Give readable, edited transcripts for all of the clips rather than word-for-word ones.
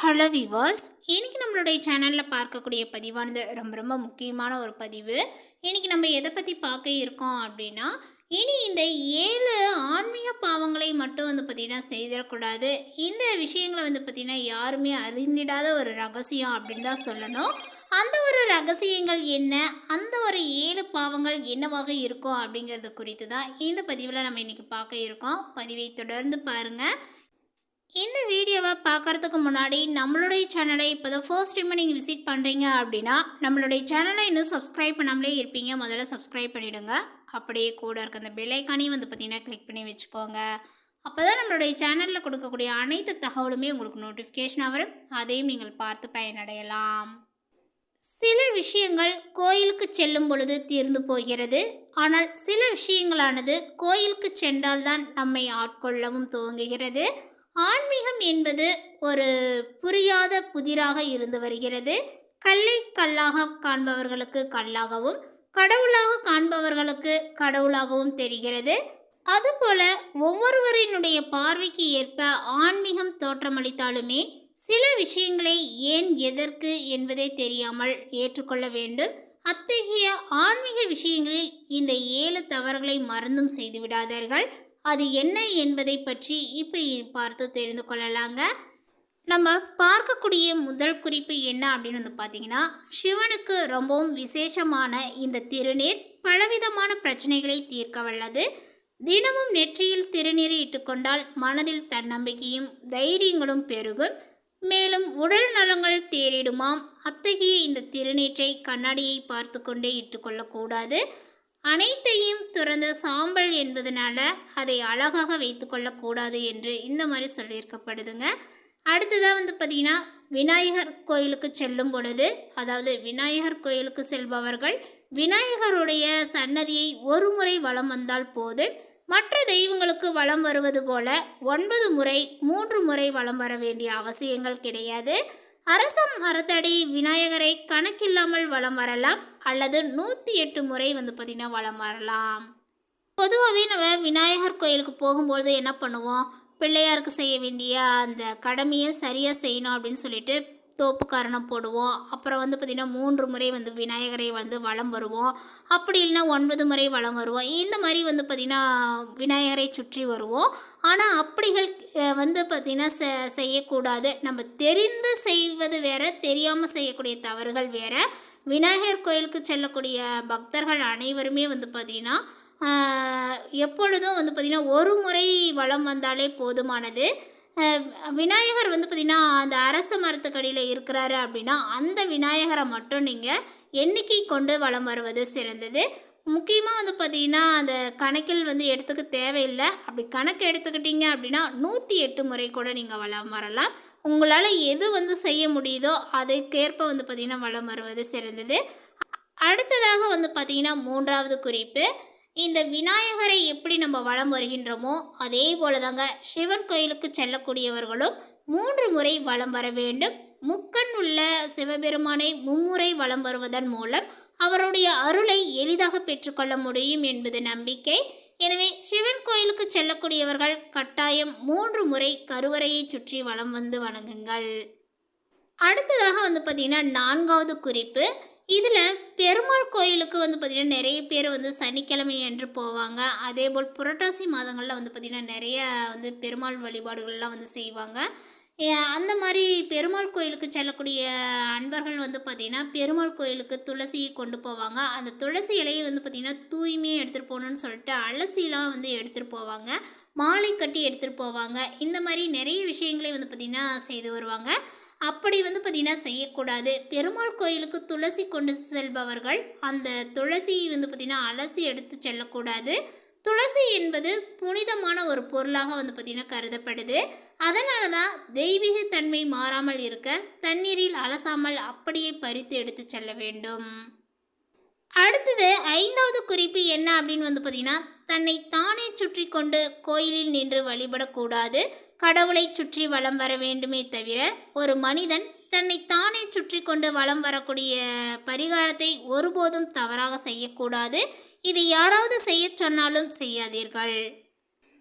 Hello viewers, இன்னைக்கு நம்மளுடைய சேனலில் பார்க்கக்கூடிய பதிவானது ரொம்ப ரொம்ப முக்கியமான ஒரு பதிவு. இன்னைக்கு நம்ம எதை பற்றி பார்க்க இருக்கோம் அப்படின்னா, இனி இந்த 7 ஆன்மீக பாவங்களை மட்டும் பார்த்திங்கன்னா செய்திடக்கூடாது. இந்த விஷயங்களை பார்த்திங்கன்னா யாருமே அறிந்திடாத ஒரு ரகசியம் அப்படின்னு தான் சொல்லணும். அந்த ஒரு ரகசியங்கள் என்ன, அந்த ஒரு 7 பாவங்கள் என்னவாக இருக்கும் அப்படிங்கிறது குறித்து தான் இந்த பதிவில் நம்ம இன்றைக்கி பார்க்க இருக்கோம். பதிவை தொடர்ந்து பாருங்கள். இந்த வீடியோவை பார்க்குறதுக்கு முன்னாடி நம்மளுடைய சேனலை இப்போ தான் ஃபர்ஸ்ட் டைம் நீங்கள் விசிட் பண்ணுறீங்க அப்படின்னா, நம்மளுடைய சேனலை இன்னும் சப்ஸ்கிரைப் பண்ணாமலே இருப்பீங்க. முதல்ல சப்ஸ்கிரைப் பண்ணிவிடுங்க. அப்படியே கூட இருக்க அந்த பெல் ஐக்கானையும் பார்த்திங்கன்னா கிளிக் பண்ணி வச்சுக்கோங்க. அப்போ தான் நம்மளுடைய சேனலில் கொடுக்கக்கூடிய அனைத்து தகவலுமே உங்களுக்கு நோட்டிஃபிகேஷனாக வரும். அதையும் நீங்கள் பார்த்து பயனடையலாம். சில விஷயங்கள் கோயிலுக்கு செல்லும் பொழுது தீர்ந்து போகிறது. ஆனால் சில விஷயங்களானது கோயிலுக்கு சென்றால்தான் நம்மை ஆட்கொள்ளவும் துவங்குகிறது. ஆன்மீகம் என்பது ஒரு புரியாத புதிராக இருந்து வருகிறது. கல்லை கல்லாக காண்பவர்களுக்கு கல்லாகவும், கடவுளாக காண்பவர்களுக்கு கடவுளாகவும் தெரிகிறது. அதுபோல ஒவ்வொருவரினுடைய பார்வைக்கு ஏற்ப ஆன்மீகம் தோற்றமளித்தாலுமே சில விஷயங்களை ஏன் எதற்கு என்பதை தெரியாமல் ஏற்றுக்கொள்ள வேண்டும். அத்தகைய ஆன்மீக விஷயங்களில் இந்த 7 தவறுகளை மறந்தும் செய்து விடாதீர்கள். அது என்ன என்பதை பற்றி இப்போ பார்த்து தெரிந்து கொள்ளலாங்க. நம்ம பார்க்கக்கூடிய முதல் குறிப்பு என்ன அப்படின்னு பார்த்தீங்கன்னா, சிவனுக்கு ரொம்பவும் விசேஷமான இந்த திருநீர் பலவிதமான பிரச்சனைகளை தீர்க்க வல்லது. தினமும் நெற்றியில் திருநீர் இட்டுக்கொண்டால் மனதில் தன்னம்பிக்கையும் தைரியங்களும் பெருகும். மேலும் உடல் நலங்கள் தேறிடுமாம். அத்தகைய இந்த திருநீற்றை கண்ணாடியை பார்த்து கொண்டே இட்டுக்கொள்ளக்கூடாது. அனைத்தையும் துறந்த சாம்பல் என்பதனால அதை அழகாக வைத்து கொள்ளக்கூடாது என்று இந்த மாதிரி சொல்லியிருக்கப்படுதுங்க. அடுத்ததாக பார்த்திங்கன்னா, விநாயகர் கோயிலுக்கு செல்லும் பொழுது, அதாவது விநாயகர் கோயிலுக்கு செல்பவர்கள் விநாயகருடைய சன்னதியை ஒரு முறை வலம் வந்தால் போதும். மற்ற தெய்வங்களுக்கு வலம் வருவது போல 9 முறை 3 முறை வலம் வர வேண்டிய அவசியங்கள் கிடையாது. அரசம் மரத்தடி விநாயகரை கணக்கில்லாமல் வலம் வரலாம், அல்லது 108 முறை பார்த்திங்கன்னா வலம் வரலாம். பொதுவாகவே நம்ம விநாயகர் கோயிலுக்கு போகும்பொழுது என்ன பண்ணுவோம், பிள்ளையாருக்கு செய்ய வேண்டிய அந்த கடமையை சரியாக செய்யணும் அப்படின்னு சொல்லிட்டு தோப்பு காரணம் போடுவோம். அப்புறம் பார்த்திங்கன்னா 3 முறை விநாயகரை வலம் வருவோம். அப்படி இல்லைன்னா 9 முறை வலம் வருவோம். இந்த மாதிரி பார்த்திங்கன்னா விநாயகரை சுற்றி வருவோம். ஆனால் அப்படிகள் பார்த்திங்கன்னா செய்யக்கூடாது. நம்ம தெரிந்து செய்வது வேறு, தெரியாமல் செய்யக்கூடிய தவறுகள் வேறு. விநாயகர் கோயிலுக்கு செல்லக்கூடிய பக்தர்கள் அனைவருமே பார்த்திங்கன்னா எப்பொழுதும் பார்த்திங்கன்னா ஒரு முறை வலம் வந்தாலே போதுமானது. விநாயகர் பார்த்திங்கன்னா அந்த அரச மரத்துக்கடியில் இருக்கிறாரு அப்படின்னா அந்த விநாயகரை மட்டும் நீங்கள் எண்ணிக்கை கொண்டு வலம் வருவது சிறந்தது. முக்கியமாக பார்த்திங்கன்னா அந்த கணக்கில் எடுத்துக்க தேவையில்லை. அப்படி கணக்கு எடுத்துக்கிட்டீங்க அப்படின்னா 108 முறை கூட நீங்கள் வலம் வரலாம். உங்களால் எது செய்ய முடியுதோ அதுக்கேற்ப பார்த்திங்கன்னா வலம் வருவது சிறந்தது. அடுத்ததாக பார்த்திங்கன்னா 3வது குறிப்பு, இந்த விநாயகரை எப்படி நம்ம வலம் வருகின்றோமோ அதே போல தாங்க சிவன் கோயிலுக்கு செல்லக்கூடியவர்களும் 3 முறை வலம் வர வேண்டும். முக்கண் உள்ள சிவபெருமானை மும்முறை வலம் வருவதன் மூலம் அவருடைய அருளை எளிதாக பெற்றுக்கொள்ள முடியும் என்பது நம்பிக்கை. எனவே சிவன் கோயிலுக்கு செல்லக்கூடியவர்கள் கட்டாயம் 3 முறை கருவறையை சுற்றி வலம் வணங்குங்கள். அடுத்ததாக பார்த்திங்கன்னா 4வது குறிப்பு, இதில் பெருமாள் கோயிலுக்கு பார்த்திங்கன்னா நிறைய பேர் சனிக்கிழமை என்று போவாங்க. அதேபோல் புரட்டாசி மாதங்களில் பார்த்திங்கன்னா நிறைய பெருமாள் வழிபாடுகள்லாம் செய்வாங்க. அந்த மாதிரி பெருமாள் கோயிலுக்கு செல்லக்கூடிய அன்பர்கள் பார்த்திங்கன்னா பெருமாள் கோயிலுக்கு துளசியை கொண்டு போவாங்க. அந்த துளசி இலையை பார்த்திங்கன்னா தூய்மையாக எடுத்துகிட்டு போகணுன்னு சொல்லிட்டு அலசிலாம் எடுத்துகிட்டு போவாங்க. மாலை கட்டி எடுத்துகிட்டு போவாங்க. இந்த மாதிரி நிறைய விஷயங்களை பார்த்திங்கன்னா செய்து வருவாங்க. அப்படி பார்த்திங்கன்னா செய்யக்கூடாது. பெருமாள் கோயிலுக்கு துளசி கொண்டு செல்பவர்கள் அந்த துளசியை பார்த்திங்கன்னா அலசி எடுத்து செல்லக்கூடாது. துளசி என்பது புனிதமான ஒரு பொருளாக பார்த்திங்கன்னா கருதப்படுது. அதனால தான் தெய்வீக தன்மை மாறாமல் இருக்க தண்ணீரில் அலசாமல் அப்படியே பறித்து எடுத்து செல்ல வேண்டும். அடுத்தது 5வது குறிப்பு என்ன அப்படின்னு பார்த்திங்கன்னா, தன்னை தானே சுற்றி கொண்டு கோயிலில் நின்று வழிபடக்கூடாது. கடவுளை சுற்றி வலம் வர வேண்டுமே தவிர ஒரு மனிதன் தன்னை தானே சுற்றி கொண்டு வலம் வரக்கூடிய பரிகாரத்தை ஒருபோதும் தவறாக செய்யக்கூடாது. இதை யாராவது செய்ய சொன்னாலும் செய்யாதீர்கள்.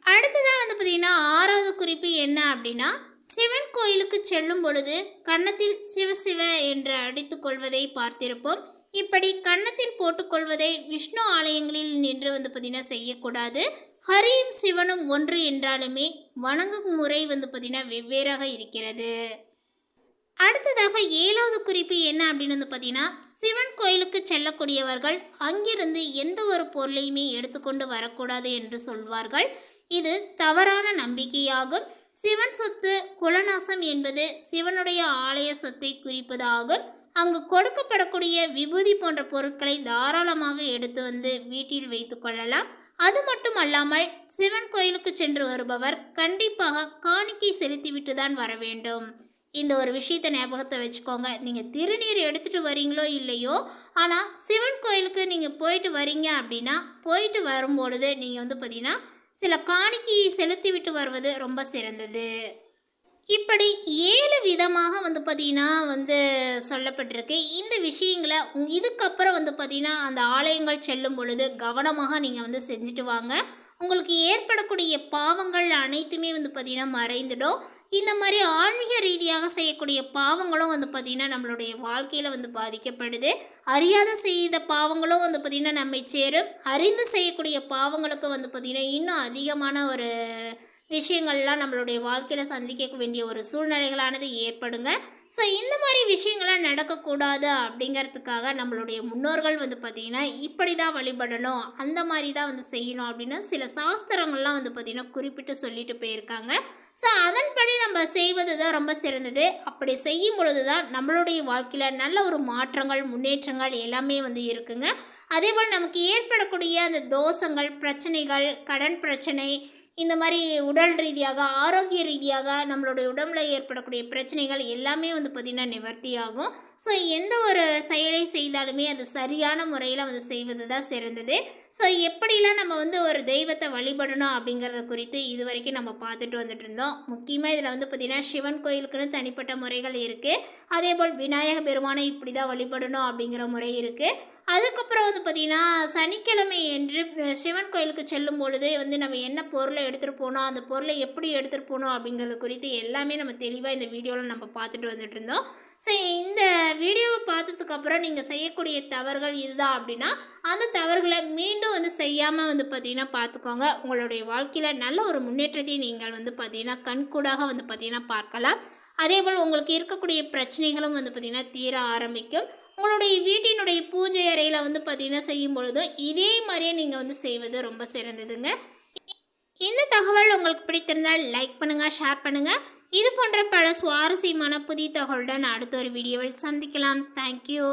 அடுத்ததாக பார்த்திங்கன்னா 6வது குறிப்பு என்ன அப்படின்னா, சிவன் கோயிலுக்கு செல்லும் பொழுது கன்னத்தில் சிவ சிவ என்று அடித்துக் கொள்வதை பார்த்திருப்போம். இப்படி கன்னத்தில் போட்டுக்கொள்வதை விஷ்ணு ஆலயங்களில் நின்று பார்த்தீங்கன்னா செய்யக்கூடாது. ஹரியும் சிவனும் ஒன்று என்றாலுமே வணங்கும் முறை பார்த்தீங்கன்னா வெவ்வேறாக இருக்கிறது. அடுத்ததாக 7வது குறிப்பு என்ன அப்படின்னு பார்த்தீங்கன்னா, சிவன் கோயிலுக்கு செல்லக்கூடியவர்கள் அங்கிருந்து எந்த ஒரு பொருளையுமே எடுத்துக்கொண்டு வரக்கூடாது என்று சொல்வார்கள். இது தவறான நம்பிக்கையாகும். சிவன் சொத்து குலநாசம் என்பது சிவனுடைய ஆலய சொத்தை குறிப்பதாகும். அங்கு கொடுக்கப்படக்கூடிய விபூதி போன்ற பொருட்களை தாராளமாக எடுத்து வீட்டில் வைத்து கொள்ளலாம். அது மட்டும் அல்லாமல் சிவன் கோயிலுக்கு சென்று வருபவர் கண்டிப்பாக காணிக்கை செலுத்திவிட்டு தான் வர வேண்டும். இந்த ஒரு விஷயத்தை ஞாபகத்தை வச்சுக்கோங்க. நீங்கள் திருநீர் எடுத்துகிட்டு வரீங்களோ இல்லையோ, ஆனால் சிவன் கோயிலுக்கு நீங்கள் போயிட்டு வரீங்க அப்படின்னா போயிட்டு வரும்பொழுது நீங்கள் பார்த்தீங்கன்னா சில காணிக்கையை செலுத்திவிட்டு வருவது ரொம்ப சிறந்தது. இப்படி 7 விதமாக பார்த்தீங்கன்னா சொல்லப்பட்டிருக்கு. இந்த விஷயங்களை இதுக்கப்புறம் பார்த்தீங்கன்னா அந்த ஆலயங்கள் செல்லும் பொழுது கவனமாக நீங்கள் செஞ்சுட்டு வாங்க. உங்களுக்கு ஏற்படக்கூடிய பாவங்கள் அனைத்துமே பார்த்தீங்கன்னா மறைந்துடும். இந்த மாதிரி ஆன்மீக ரீதியாக செய்யக்கூடிய பாவங்களும் பார்த்தீங்கன்னா நம்மளுடைய வாழ்க்கையில் பாதிக்கப்படுது. அறியாத செய்த பாவங்களும் பார்த்திங்கன்னா நம்மை சேரும். அறிந்து செய்யக்கூடிய பாவங்களுக்கு பார்த்திங்கன்னா இன்னும் அதிகமான ஒரு விஷயங்கள்லாம் நம்மளுடைய வாழ்க்கையில் சந்திக்க வேண்டிய ஒரு சூழ்நிலைகளானது ஏற்படுங்க. ஸோ இந்த மாதிரி விஷயங்கள்லாம் நடக்கக்கூடாது அப்படிங்கிறதுக்காக நம்மளுடைய முன்னோர்கள் பார்த்திங்கன்னா இப்படி தான் வழிபடணும், அந்த மாதிரி தான் செய்யணும் அப்படின்னு சில சாஸ்திரங்கள்லாம் பார்த்திங்கன்னா குறிப்பிட்டு சொல்லிட்டு போயிருக்காங்க. ஸோ அதன்படி நம்ம செய்வது தான் ரொம்ப சிறந்தது. அப்படி செய்யும் பொழுது தான் நம்மளுடைய வாழ்க்கையில் நல்ல ஒரு மாற்றங்கள் முன்னேற்றங்கள் எல்லாமே இருக்குங்க. அதேபோல் நமக்கு ஏற்படக்கூடிய அந்த தோஷங்கள் பிரச்சனைகள் கடன் பிரச்சனை இந்த மாதிரி உடல் ரீதியாக ஆரோக்கிய ரீதியாக நம்மளுடைய உடம்புல ஏற்படக்கூடிய பிரச்சனைகள் எல்லாமே பார்த்திங்கன்னா நிவர்த்தியாகும். ஸோ எந்த ஒரு செயலை செய்தாலுமே அது சரியான முறையில் செய்வது தான் சிறந்தது. ஸோ எப்படிலாம் நம்ம ஒரு தெய்வத்தை வழிபடணும் அப்படிங்கிறத குறித்து இது வரைக்கும் நம்ம பார்த்துட்டு வந்துட்டு இருந்தோம். முக்கியமாக இதில் பார்த்திங்கன்னா சிவன் கோயிலுக்குன்னு தனிப்பட்ட முறைகள் இருக்குது. அதேபோல் விநாயக பெருமானை இப்படி தான் வழிபடணும் அப்படிங்கிற முறை இருக்குது. அதுக்கப்புறம் பார்த்திங்கன்னா சனிக்கிழமை என்று சிவன் கோயிலுக்கு செல்லும் பொழுது நம்ம என்ன பொருளை எடுத்துகிட்டு போனோம், அந்த பொருளை எப்படி எடுத்துகிட்டு போகணும் அப்படிங்கிறது குறித்து எல்லாமே நம்ம தெளிவாக இந்த வீடியோவில் நம்ம பார்த்துட்டு வந்துட்டு இருந்தோம். ஸோ இந்த வீடியோவை பார்த்ததுக்கப்புறம் நீங்கள் செய்யக்கூடிய தவறுகள் இதுதான் அப்படின்னா அந்த தவறுகளை மீண்டும் செய்யாமல் பார்த்திங்கன்னா பார்த்துக்கோங்க. உங்களுடைய வாழ்க்கையில் நல்ல ஒரு முன்னேற்றத்தை நீங்கள் பார்த்திங்கன்னா கண்கூடாக பார்த்திங்கன்னா பார்க்கலாம். அதேபோல் உங்களுக்கு இருக்கக்கூடிய பிரச்சனைகளும் பார்த்திங்கன்னா தீர ஆரம்பிக்கும். உங்களுடைய வீட்டினுடைய பூஜை அறையில் பார்த்திங்கன்னா செய்யும் பொழுதும் இதே மாதிரியே நீங்கள் செய்வது ரொம்ப சிறந்ததுங்க. இந்த தகவல் உங்களுக்கு பிடித்திருந்தால் லைக் பண்ணுங்கள், ஷேர் பண்ணுங்கள். இது போன்ற பல சுவாரஸ்யமான புதிய தகவலுடன் அடுத்த ஒரு வீடியோவில் சந்திக்கலாம். தேங்க்யூ.